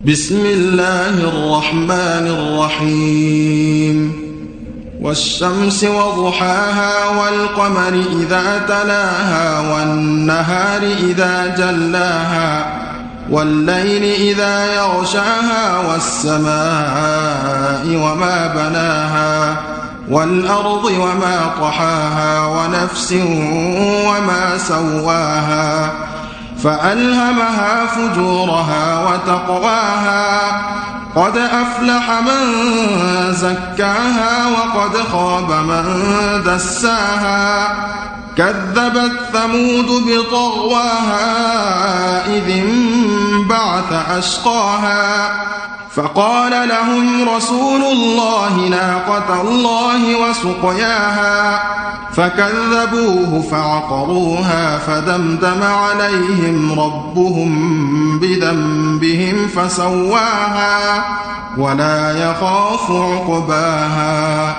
بسم الله الرحمن الرحيم والشمس وضحاها والقمر إذا تلاها والنهار إذا جلاها والليل إذا يغشاها والسماء وما بناها والأرض وما طحاها ونفس وما سواها فألهمها فجورها وتقواها قد أفلح من زكاها وقد خاب من دساها كذبت ثمود بطغواها إذ انبعث أشقاها فقال لهم رسول الله ناقة الله وسقياها فكذبوه فعقروها فدمدم عليهم ربهم بذنبهم فسواها ولا يخاف عقباها